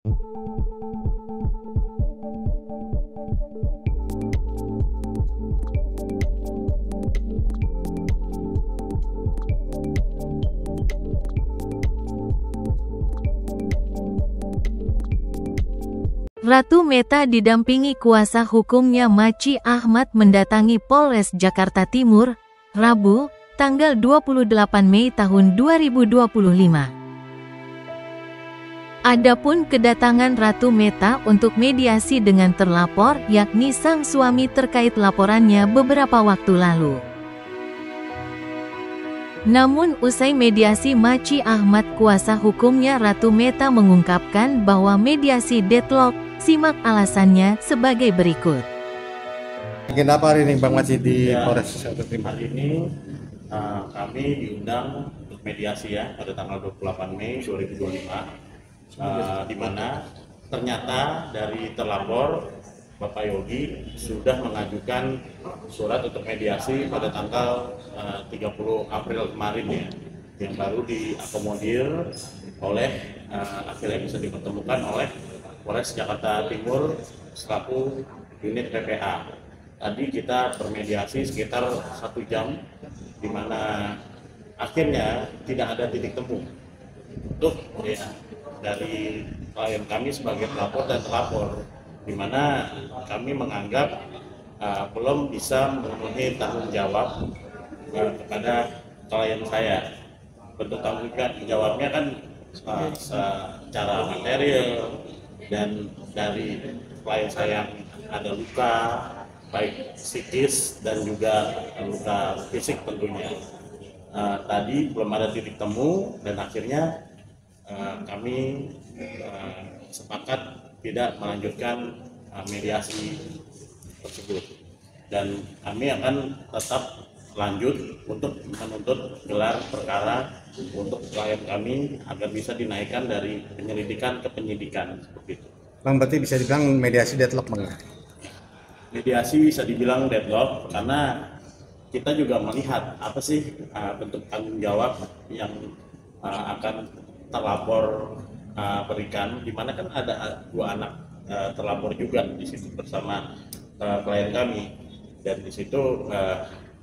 Ratu Meta didampingi kuasa hukumnya Maci Ahmad mendatangi Polres Jakarta Timur, Rabu, tanggal 28 Mei tahun 2025. Adapun kedatangan Ratu Meta untuk mediasi dengan terlapor yakni sang suami terkait laporannya beberapa waktu lalu. Namun usai mediasi Maci Ahmad kuasa hukumnya Ratu Meta mengungkapkan bahwa mediasi deadlock, simak alasannya sebagai berikut. Agenda apa hari ini Bang Maci di Polres Jakarta Timur? Hari ini kami diundang untuk mediasi ya pada tanggal 28 Mei 2025 di mana ternyata dari terlapor Bapak Yogi sudah mengajukan surat untuk mediasi pada tanggal 30 April kemarin ya, yang baru diakomodir oleh akhirnya bisa dipertemukan oleh Polres Jakarta Timur selaku unit PPA. Tadi kita bermediasi sekitar 1 jam, di mana akhirnya tidak ada titik temu untuk ya, dari klien kami sebagai pelapor dan terlapor, di mana kami menganggap belum bisa memenuhi tanggung jawab kepada klien saya. Bentuk tanggung jawabnya kan secara material, dan dari klien saya ada luka baik psikis dan juga luka fisik tentunya. Tadi belum ada titik temu dan akhirnya kami sepakat tidak melanjutkan mediasi tersebut, dan kami akan tetap lanjut untuk menuntut gelar perkara untuk klien kami agar bisa dinaikkan dari penyelidikan ke penyidikan seperti itu. Bang, berarti bisa dibilang mediasi deadlock Bang? Mediasi bisa dibilang deadlock karena kita juga melihat apa sih bentuk tanggung jawab yang akan terlapor berikan, di mana kan ada 2 anak terlapor juga di situ bersama klien kami, dan di situ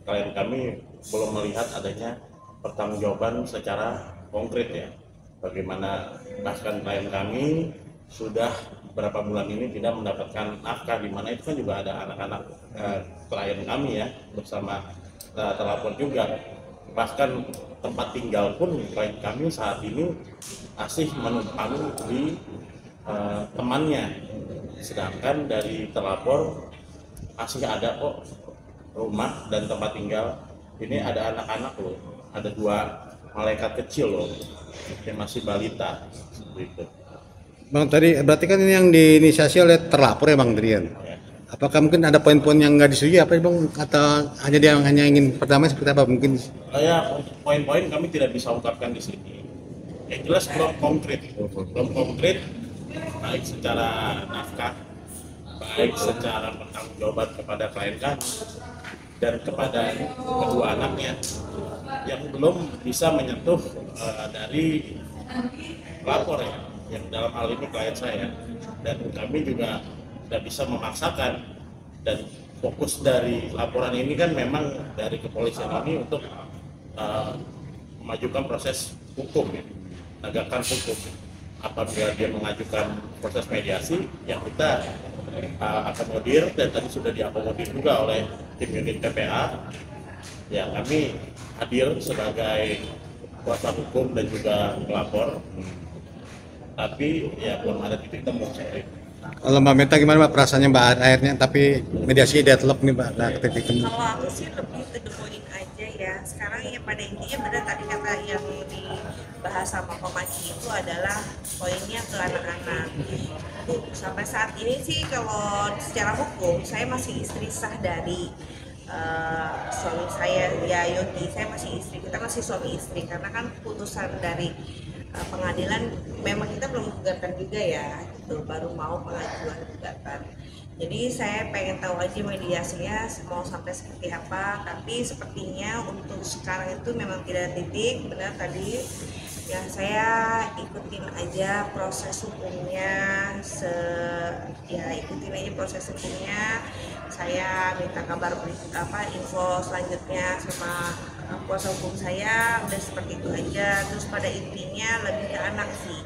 klien kami belum melihat adanya pertanggungjawaban secara konkret ya. Bagaimana bahkan klien kami sudah beberapa bulan ini tidak mendapatkan nafkah, di mana itu kan juga ada anak-anak klien kami ya bersama terlapor juga. Bahkan tempat tinggal pun klien kami saat ini masih menumpang di temannya, sedangkan dari terlapor masih ada kok rumah dan tempat tinggal. Ini ada anak-anak loh, ada 2 malaikat kecil loh yang masih balita seperti itu. Bang, tadi berarti kan ini yang diinisiasi oleh terlapor ya Bang Drian? Ya. Apakah mungkin ada poin-poin yang nggak disetujui apa Bang, atau hanya dia hanya ingin pertama seperti apa mungkin? Ya, poin-poin kami tidak bisa ungkapkan di sini. Yang jelas belum konkret, baik secara nafkah, baik secara pertanggungjawaban kepada klien kami dan kepada kedua anaknya, yang belum bisa menyentuh dari pelapor ya, yang dalam hal ini klien saya, dan kami juga tidak bisa memaksakan. Dan fokus dari laporan ini kan memang dari kepolisian ini untuk memajukan proses hukum ya, menegakkan hukum. Apabila dia mengajukan proses mediasi yang kita akomodir, dan tadi sudah diakomodir juga oleh tim unit PPA ya, kami hadir sebagai kuasa hukum dan juga pelapor, tapi ya belum ada titik temu. Kalau Mbak Meta gimana Mbak perasaannya Mbak akhirnya tapi mediasi deadlock nih Mbak, nah titik temu? Kalau aku sih lebih to the point aja ya. Sekarang ya pada intinya benar tadi kata yang dibahas sama Pemaci itu adalah poinnya ke anak-anak. Sampai saat ini sih kalau secara hukum saya masih istri sah dari suami saya ya Yogi. Saya masih istri, kita masih suami istri karena kan putusan dari pengadilan memang kita belum gugatan juga ya, gitu, baru mau pengajuan gugatan. Jadi saya pengen tahu aja mediasinya mau sampai seperti apa, tapi sepertinya untuk sekarang itu memang tidak titik. Benar tadi ya, saya ikutin aja proses hukumnya ya ikutin aja proses hukumnya. Saya minta kabar info selanjutnya sama kuasa hukum saya, udah seperti itu aja. Terus pada intinya lebih ke anak sih.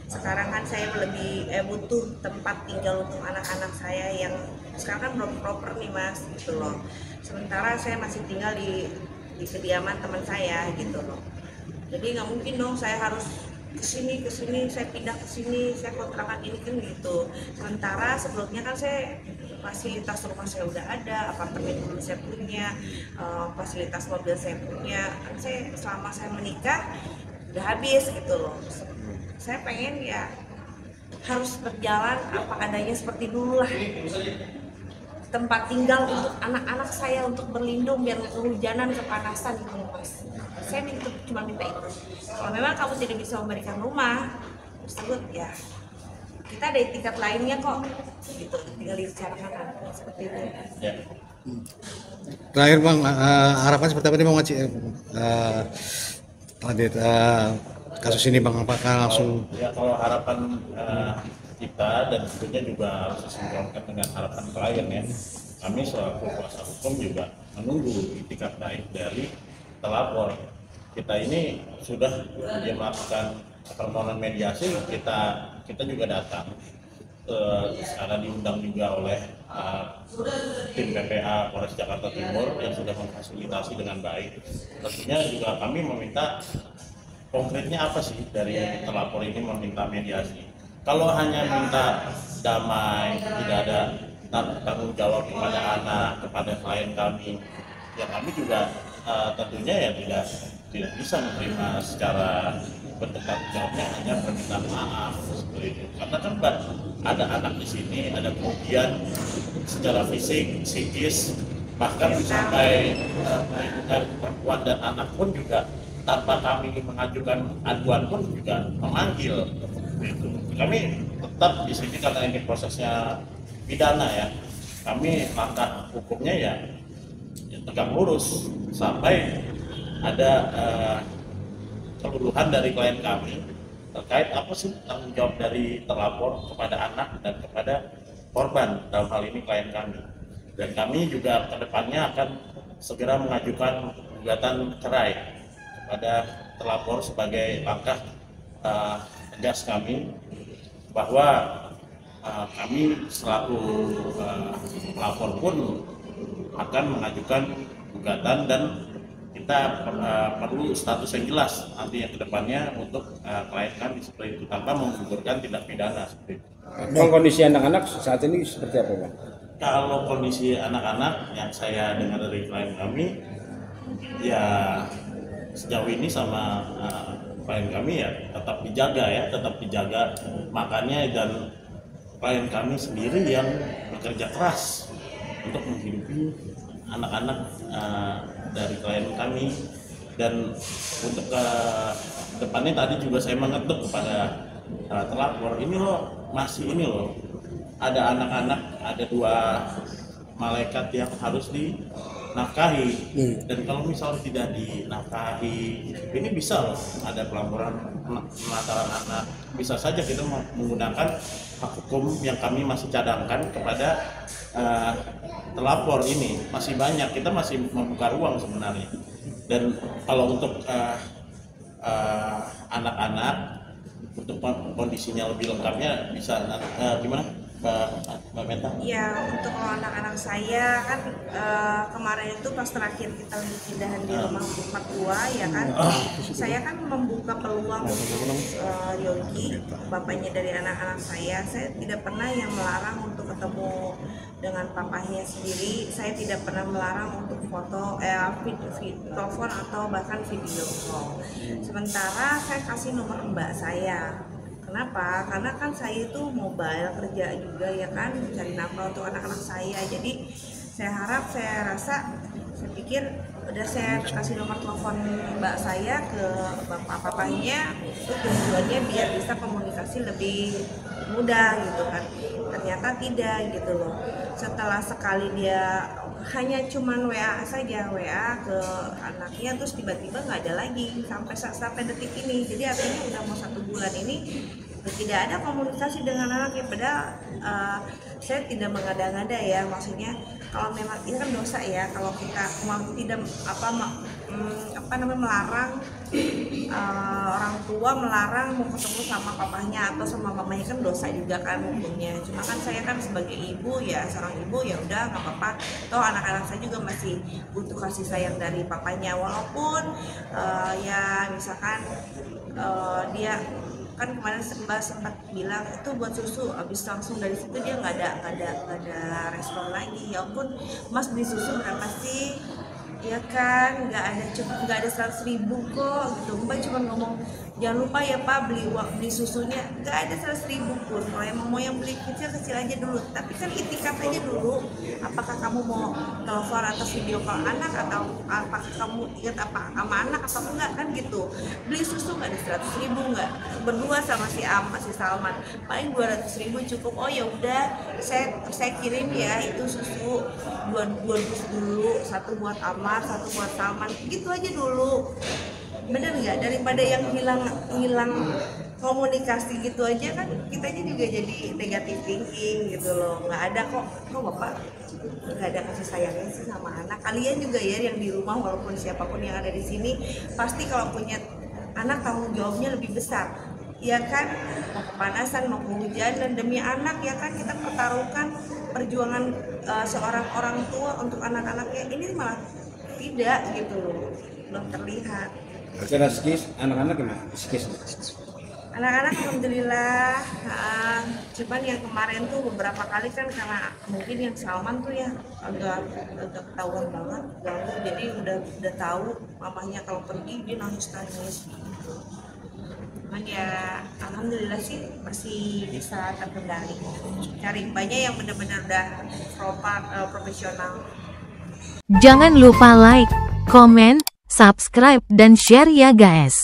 Sekarang kan saya lebih butuh tempat tinggal untuk anak-anak saya yang sekarang kan belum proper nih Mas, gitu loh. Sementara saya masih tinggal di kediaman teman saya gitu loh. Jadi nggak mungkin dong saya harus kesini, saya pindah ke sini, saya kontrakan ini kan gitu. Sementara sebelumnya kan saya fasilitas rumah saya udah ada, apartemen dulu saya punya, fasilitas mobil saya punya. Kan saya selama saya menikah udah habis gitu loh. Saya pengen ya harus berjalan apa adanya seperti dulu lah. Tempat tinggal untuk anak-anak saya untuk berlindung biar nggak kehujanan, kepanasan gitu Mas. Saya cuma minta itu. Kalau memang kamu tidak bisa memberikan rumah tersebut, ya kita ada etikat lainnya kok, gitu. Tinggal dibicarakan seperti itu. Ya. Terakhir Bang, harapan seperti apa nih Bang Maci? Kasus ini Bang, apakah langsung? Ya, kalau harapan kita dan tentunya juga harus disesuaikan dengan harapan klien ya. Kami selaku kuasa hukum juga menunggu itikat baik dari terlapor. Kita ini sudah dia melakukan permohonan mediasi, kita juga datang. Karena diundang juga oleh tim PPA Polres Jakarta Timur yang sudah memfasilitasi dengan baik. Tentunya juga kami meminta konkretnya apa sih dari terlapor ini meminta mediasi. Kalau hanya minta damai, tidak ada tanggung jawab kepada anak, kepada klien kami, ya kami juga tentunya ya tidak bisa menerima secara bentuk tanggung jawabnya, hanya permintaan maaf seperti itu. Karena kan ada anak di sini, ada kemudian secara fisik, psikis, bahkan sampai perempuan dan anak pun juga tanpa kami mengajukan aduan pun juga memanggil. Gitu. Kami tetap di sini karena ini prosesnya pidana ya. Kami langkah hukumnya ya tegak lurus sampai ada keluhan dari klien kami terkait apa sih tanggung jawab dari terlapor kepada anak dan kepada korban, dalam hal ini klien kami. Dan kami juga kedepannya akan segera mengajukan gugatan cerai kepada terlapor sebagai langkah tegas kami bahwa kami selaku pelapor pun akan mengajukan gugatan dan kita perlu status yang jelas nanti yang kedepannya untuk klien kami seperti itu tanpa menggugurkan tindak pidana seperti itu. Bang, kondisi anak-anak saat ini seperti apa Bang? Kalau kondisi anak-anak yang saya dengar dari klien kami ya sejauh ini sama klien kami ya tetap dijaga makannya, dan klien kami sendiri yang bekerja keras untuk menghidupi anak-anak dari klien kami. Dan untuk ke depannya tadi juga saya mengetuk kepada terlapor, ini loh masih ini loh ada anak-anak, ada 2 malaikat yang harus dinafkahi. Dan kalau misalnya tidak dinafkahi, ini bisa loh ada pelaporan penelantaran anak. Bisa saja kita menggunakan hak hukum yang kami masih cadangkan kepada terlapor ini. Masih banyak, kita masih membuka ruang sebenarnya. Dan kalau untuk anak-anak, untuk kondisinya lebih lengkapnya bisa gimana Mbak Meta? Ya, untuk anak-anak saya kan kemarin itu pas terakhir kita lagi pindahan di rumah mertua ya kan, saya kan membuka peluang Yogi, bapaknya dari anak-anak saya tidak pernah yang melarang untuk ketemu dengan papahnya sendiri. Saya tidak pernah melarang untuk foto, telepon atau bahkan video call. Sementara saya kasih nomor mbak saya. Kenapa? Karena kan saya itu mobile kerja juga ya kan, cari nafkah untuk anak-anak saya. Jadi saya pikir udah saya kasih nomor telepon mbak saya ke bapak papahnya, itu tujuannya biar bisa komunikasi lebih mudah gitu kan. Ternyata tidak gitu loh. Setelah sekali dia hanya cuman WA saja, WA ke anaknya, terus tiba-tiba nggak ada lagi sampai detik ini. Jadi artinya udah mau 1 bulan ini Tidak ada komunikasi dengan anaknya, padahal saya tidak mengada-ngada ya, maksudnya kalau memang ini kan dosa ya kalau kita tidak melarang orang tua melarang mau ketemu sama papahnya atau sama mamanya, kan dosa juga kan hukumnya. Cuma kan saya kan sebagai ibu ya, seorang ibu ya udah nggak apa-apa, toh anak-anak saya juga masih butuh kasih sayang dari papanya, walaupun ya misalkan dia kan kemarin Mbak sempat bilang itu buat susu, abis langsung dari situ dia nggak ada respon lagi. Ya ampun Mas, beli susu berapa sih? Ya kan nggak ada 100.000 kok gitu. Mbak cuma ngomong jangan lupa ya Pak beli susunya, nggak ada 100.000 pun. Kalau emang mau yang beli kecil aja dulu, tapi kan itikat aja dulu, apakah kamu mau telepon atau video call anak, atau apakah kamu ingat apa sama anak atau enggak, kan gitu. Beli susu nggak ada 100.000, nggak berdua sama si Salman paling 200.000 cukup. Oh ya udah saya kirim ya itu susu 2 dus dulu, satu buat Amar, satu buat Salman, gitu aja dulu. Bener nggak? Daripada yang hilang komunikasi gitu aja, kan kitanya juga jadi negatif thinking gitu loh. Nggak ada kok bapak nggak ada kasih sayangnya sih sama anak. Kalian juga ya yang di rumah, walaupun siapapun yang ada di sini, pasti kalau punya anak tanggung jawabnya lebih besar ya kan, mau kepanasan mau kehujanan demi anak ya kan, kita pertaruhkan perjuangan seorang orang tua untuk anak-anaknya. Ini malah tidak gitu loh, belum terlihat. Secara psikis anak-anak gimana psikis? Anak-anak alhamdulillah, cuman yang kemarin tuh beberapa kali kan karena mungkin yang Salman tuh ya agak ketahuan banget ganggu, jadi udah tahu mamanya kalau pergi dia nangis gitu. Cuman ya alhamdulillah sih masih bisa terkendali. Cari banyak yang benar-benar udah profesional. Jangan lupa like, komen, subscribe dan share ya guys.